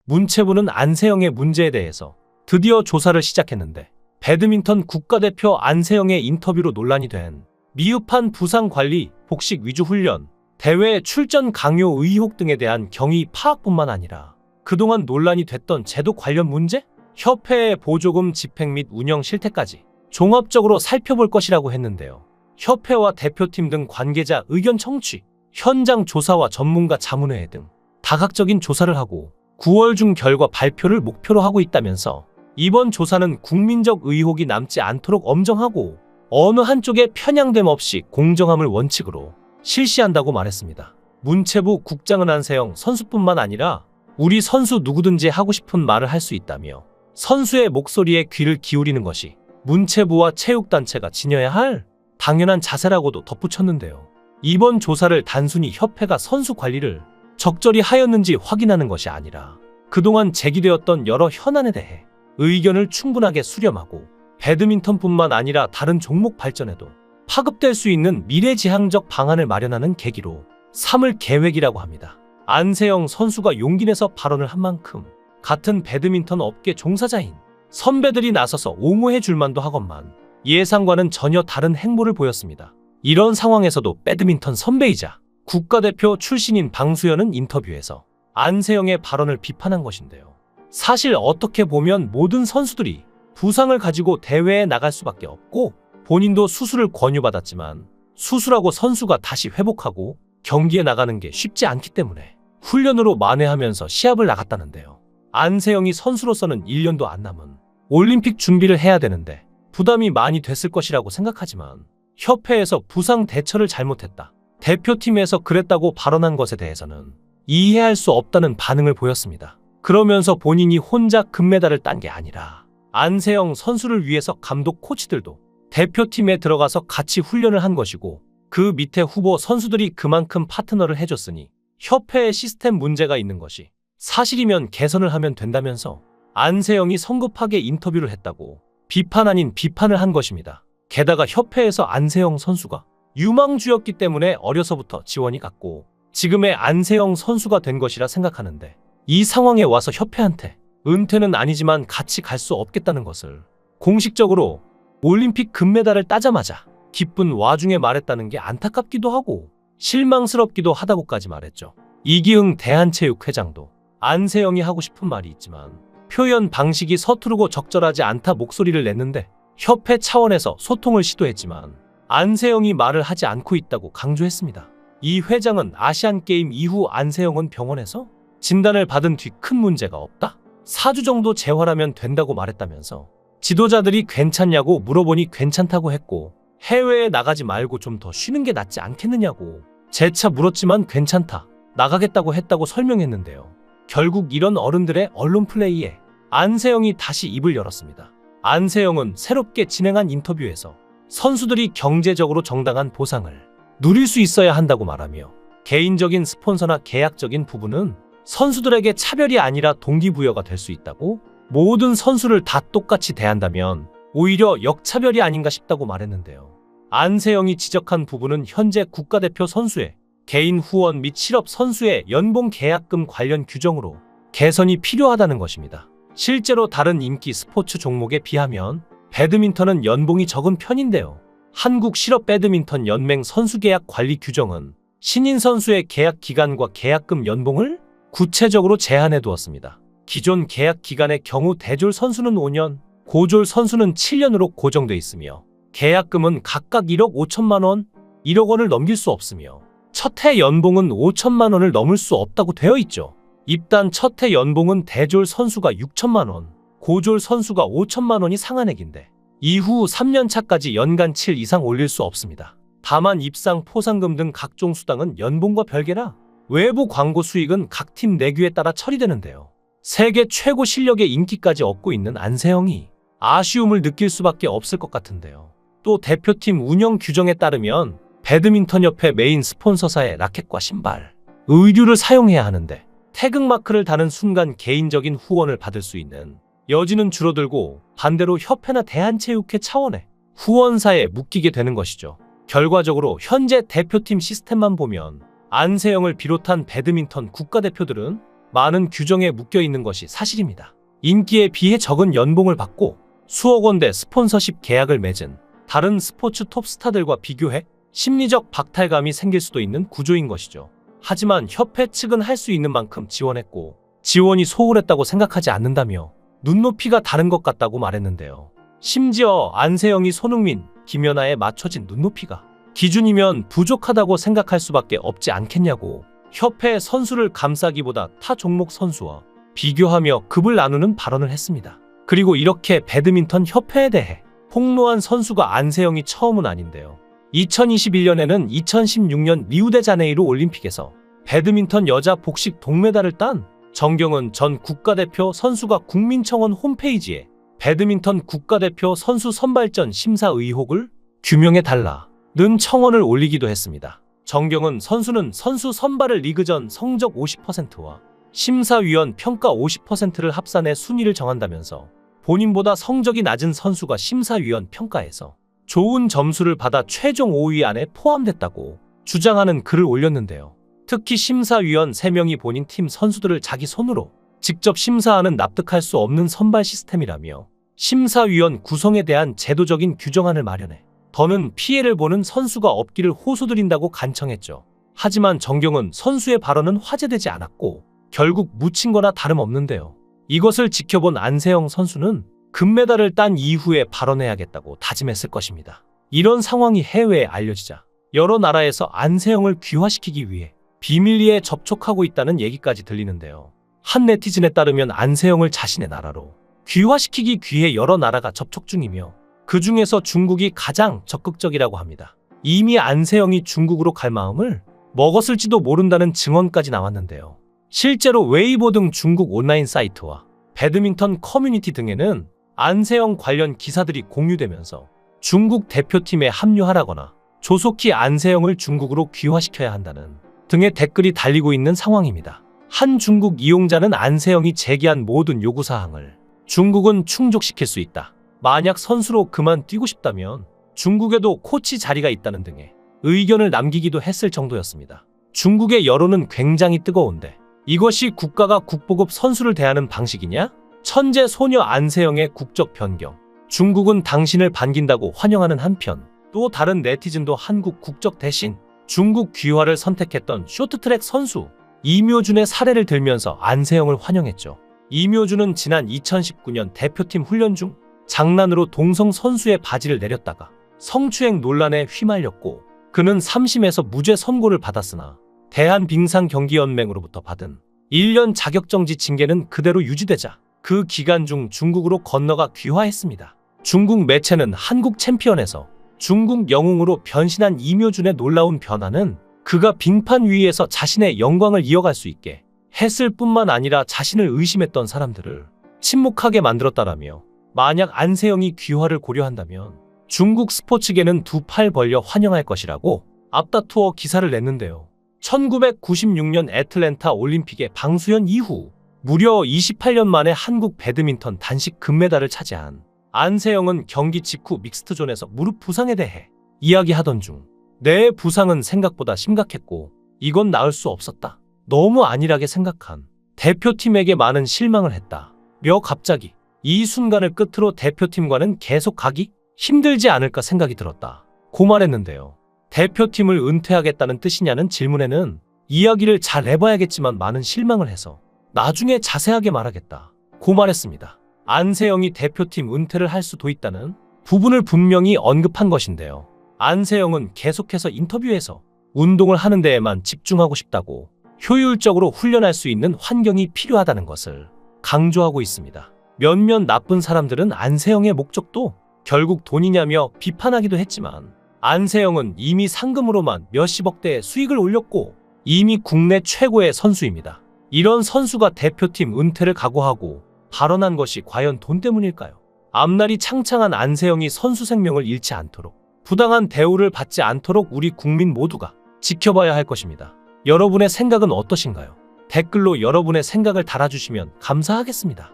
문체부는 안세영의 문제에 대해서 드디어 조사를 시작했는데 배드민턴 국가대표 안세영의 인터뷰로 논란이 된 미흡한 부상관리, 복식 위주 훈련, 대회 출전 강요 의혹 등에 대한 경위 파악뿐만 아니라 그동안 논란이 됐던 제도 관련 문제, 협회의 보조금 집행 및 운영 실태까지 종합적으로 살펴볼 것이라고 했는데요. 협회와 대표팀 등 관계자 의견 청취, 현장 조사와 전문가 자문회의 등 다각적인 조사를 하고 9월 중 결과 발표를 목표로 하고 있다면서 이번 조사는 국민적 의혹이 남지 않도록 엄정하고 어느 한쪽에 편향됨 없이 공정함을 원칙으로 실시한다고 말했습니다. 문체부 국장은 안세영 선수뿐만 아니라 우리 선수 누구든지 하고 싶은 말을 할 수 있다며 선수의 목소리에 귀를 기울이는 것이 문체부와 체육단체가 지녀야 할 당연한 자세라고도 덧붙였는데요. 이번 조사를 단순히 협회가 선수 관리를 적절히 하였는지 확인하는 것이 아니라 그동안 제기되었던 여러 현안에 대해 의견을 충분하게 수렴하고 배드민턴뿐만 아니라 다른 종목 발전에도 파급될 수 있는 미래지향적 방안을 마련하는 계기로 삼을 계획이라고 합니다. 안세영 선수가 용기 내서 발언을 한 만큼 같은 배드민턴 업계 종사자인 선배들이 나서서 옹호해 줄 만도 하건만 예상과는 전혀 다른 행보를 보였습니다. 이런 상황에서도 배드민턴 선배이자 국가대표 출신인 방수연은 인터뷰에서 안세영의 발언을 비판한 것인데요. 사실 어떻게 보면 모든 선수들이 부상을 가지고 대회에 나갈 수밖에 없고 본인도 수술을 권유받았지만 수술하고 선수가 다시 회복하고 경기에 나가는 게 쉽지 않기 때문에 훈련으로 만회하면서 시합을 나갔다는데요. 안세영이 선수로서는 1년도 안 남은 올림픽 준비를 해야 되는데 부담이 많이 됐을 것이라고 생각하지만 협회에서 부상 대처를 잘못했다, 대표팀에서 그랬다고 발언한 것에 대해서는 이해할 수 없다는 반응을 보였습니다. 그러면서 본인이 혼자 금메달을 딴 게 아니라 안세영 선수를 위해서 감독 코치들도 대표팀에 들어가서 같이 훈련을 한 것이고 그 밑에 후보 선수들이 그만큼 파트너를 해줬으니 협회의 시스템 문제가 있는 것이 사실이면 개선을 하면 된다면서 안세영이 성급하게 인터뷰를 했다고 비판 아닌 비판을 한 것입니다. 게다가 협회에서 안세영 선수가 유망주였기 때문에 어려서부터 지원이 갔고 지금의 안세영 선수가 된 것이라 생각하는데 이 상황에 와서 협회한테 은퇴는 아니지만 같이 갈 수 없겠다는 것을 공식적으로 올림픽 금메달을 따자마자 기쁜 와중에 말했다는 게 안타깝기도 하고 실망스럽기도 하다고까지 말했죠. 이기흥 대한체육회장도 안세영이 하고 싶은 말이 있지만 표현 방식이 서투르고 적절하지 않다 목소리를 냈는데 협회 차원에서 소통을 시도했지만 안세영이 말을 하지 않고 있다고 강조했습니다. 이 회장은 아시안게임 이후 안세영은 병원에서 진단을 받은 뒤 큰 문제가 없다, 4주 정도 재활하면 된다고 말했다면서 지도자들이 괜찮냐고 물어보니 괜찮다고 했고 해외에 나가지 말고 좀 더 쉬는 게 낫지 않겠느냐고 재차 물었지만 괜찮다, 나가겠다고 했다고 설명했는데요. 결국 이런 어른들의 언론 플레이에 안세영이 다시 입을 열었습니다. 안세영은 새롭게 진행한 인터뷰에서 선수들이 경제적으로 정당한 보상을 누릴 수 있어야 한다고 말하며 개인적인 스폰서나 계약적인 부분은 선수들에게 차별이 아니라 동기부여가 될 수 있다고, 모든 선수를 다 똑같이 대한다면 오히려 역차별이 아닌가 싶다고 말했는데요. 안세영이 지적한 부분은 현재 국가대표 선수의 개인 후원 및 실업 선수의 연봉 계약금 관련 규정으로 개선이 필요하다는 것입니다. 실제로 다른 인기 스포츠 종목에 비하면 배드민턴은 연봉이 적은 편인데요. 한국 실업 배드민턴 연맹 선수 계약 관리 규정은 신인 선수의 계약 기간과 계약금 연봉을 구체적으로 제한해 두었습니다. 기존 계약 기간의 경우 대졸 선수는 5년, 고졸 선수는 7년으로 고정돼 있으며 계약금은 각각 1억 5천만 원, 1억 원을 넘길 수 없으며 첫 해 연봉은 5천만 원을 넘을 수 없다고 되어 있죠. 입단 첫 해 연봉은 대졸 선수가 6천만 원, 고졸 선수가 5천만 원이 상한액인데 이후 3년 차까지 연간 7 이상 올릴 수 없습니다. 다만 입상, 포상금 등 각종 수당은 연봉과 별개라 외부 광고 수익은 각 팀 내규에 따라 처리되는데요. 세계 최고 실력의 인기까지 얻고 있는 안세영이 아쉬움을 느낄 수밖에 없을 것 같은데요. 또 대표팀 운영 규정에 따르면 배드민턴협회 메인 스폰서사의 라켓과 신발, 의류를 사용해야 하는데 태극마크를 다는 순간 개인적인 후원을 받을 수 있는 여지는 줄어들고 반대로 협회나 대한체육회 차원의 후원사에 묶이게 되는 것이죠. 결과적으로 현재 대표팀 시스템만 보면 안세영을 비롯한 배드민턴 국가대표들은 많은 규정에 묶여 있는 것이 사실입니다. 인기에 비해 적은 연봉을 받고 수억 원대 스폰서십 계약을 맺은 다른 스포츠 톱스타들과 비교해 심리적 박탈감이 생길 수도 있는 구조인 것이죠. 하지만 협회 측은 할 수 있는 만큼 지원했고 지원이 소홀했다고 생각하지 않는다며 눈높이가 다른 것 같다고 말했는데요. 심지어 안세영이 손흥민, 김연아에 맞춰진 눈높이가 기준이면 부족하다고 생각할 수밖에 없지 않겠냐고 협회 선수를 감싸기보다 타 종목 선수와 비교하며 급을 나누는 발언을 했습니다. 그리고 이렇게 배드민턴 협회에 대해 폭로한 선수가 안세영이 처음은 아닌데요. 2021년에는 2016년 리우데자네이루 올림픽에서 배드민턴 여자 복식 동메달을 딴 정경은 전 국가대표 선수가 국민청원 홈페이지에 배드민턴 국가대표 선수 선발전 심사 의혹을 규명해달라는 청원을 올리기도 했습니다. 정경은 선수는 선수 선발을 리그전 성적 50%와 심사위원 평가 50%를 합산해 순위를 정한다면서 본인보다 성적이 낮은 선수가 심사위원 평가에서 좋은 점수를 받아 최종 5위 안에 포함됐다고 주장하는 글을 올렸는데요. 특히 심사위원 3명이 본인 팀 선수들을 자기 손으로 직접 심사하는 납득할 수 없는 선발 시스템이라며 심사위원 구성에 대한 제도적인 규정안을 마련해 더는 피해를 보는 선수가 없기를 호소드린다고 간청했죠. 하지만 정경은 선수의 발언은 화제되지 않았고 결국 묻힌 거나 다름없는데요. 이것을 지켜본 안세영 선수는 금메달을 딴 이후에 발언해야겠다고 다짐했을 것입니다. 이런 상황이 해외에 알려지자 여러 나라에서 안세영을 귀화시키기 위해 비밀리에 접촉하고 있다는 얘기까지 들리는데요. 한 네티즌에 따르면 안세영을 자신의 나라로 귀화시키기 위해 여러 나라가 접촉 중이며 그 중에서 중국이 가장 적극적이라고 합니다. 이미 안세영이 중국으로 갈 마음을 먹었을지도 모른다는 증언까지 나왔는데요. 실제로 웨이보 등 중국 온라인 사이트와 배드민턴 커뮤니티 등에는 안세영 관련 기사들이 공유되면서 중국 대표팀에 합류하라거나 조속히 안세영을 중국으로 귀화시켜야 한다는 등의 댓글이 달리고 있는 상황입니다. 한 중국 이용자는 안세영이 제기한 모든 요구사항을 중국은 충족시킬 수 있다. 만약 선수로 그만 뛰고 싶다면 중국에도 코치 자리가 있다는 등의 의견을 남기기도 했을 정도였습니다. 중국의 여론은 굉장히 뜨거운데 이것이 국가가 국보급 선수를 대하는 방식이냐? 천재 소녀 안세영의 국적 변경. 중국은 당신을 반긴다고 환영하는 한편 또 다른 네티즌도 한국 국적 대신 중국 귀화를 선택했던 쇼트트랙 선수 이묘준의 사례를 들면서 안세영을 환영했죠. 이묘준은 지난 2019년 대표팀 훈련 중 장난으로 동성 선수의 바지를 내렸다가 성추행 논란에 휘말렸고 그는 3심에서 무죄 선고를 받았으나 대한빙상경기연맹으로부터 받은 1년 자격정지 징계는 그대로 유지되자 그 기간 중 중국으로 건너가 귀화했습니다. 중국 매체는 한국 챔피언에서 중국 영웅으로 변신한 이묘준의 놀라운 변화는 그가 빙판 위에서 자신의 영광을 이어갈 수 있게 했을 뿐만 아니라 자신을 의심했던 사람들을 침묵하게 만들었다라며 만약 안세영이 귀화를 고려한다면 중국 스포츠계는 두 팔 벌려 환영할 것이라고 앞다투어 기사를 냈는데요. 1996년 애틀랜타 올림픽의 방수현 이후 무려 28년 만에 한국 배드민턴 단식 금메달을 차지한 안세영은 경기 직후 믹스트존에서 무릎 부상에 대해 이야기하던 중 내 부상은 생각보다 심각했고 이건 나을 수 없었다. 너무 안일하게 생각한 대표팀에게 많은 실망을 했다. 며 갑자기 이 순간을 끝으로 대표팀과는 계속 가기 힘들지 않을까 생각이 들었다. 고 말했는데요. 대표팀을 은퇴하겠다는 뜻이냐는 질문에는 이야기를 잘 해봐야겠지만 많은 실망을 해서 나중에 자세하게 말하겠다. 고 말했습니다. 안세영이 대표팀 은퇴를 할 수도 있다는 부분을 분명히 언급한 것인데요. 안세영은 계속해서 인터뷰에서 운동을 하는 데에만 집중하고 싶다고 효율적으로 훈련할 수 있는 환경이 필요하다는 것을 강조하고 있습니다. 몇몇 나쁜 사람들은 안세영의 목적도 결국 돈이냐며 비판하기도 했지만 안세영은 이미 상금으로만 몇십억대의 수익을 올렸고 이미 국내 최고의 선수입니다. 이런 선수가 대표팀 은퇴를 각오하고 발언한 것이 과연 돈 때문일까요? 앞날이 창창한 안세영이 선수 생명을 잃지 않도록 부당한 대우를 받지 않도록 우리 국민 모두가 지켜봐야 할 것입니다. 여러분의 생각은 어떠신가요? 댓글로 여러분의 생각을 달아주시면 감사하겠습니다.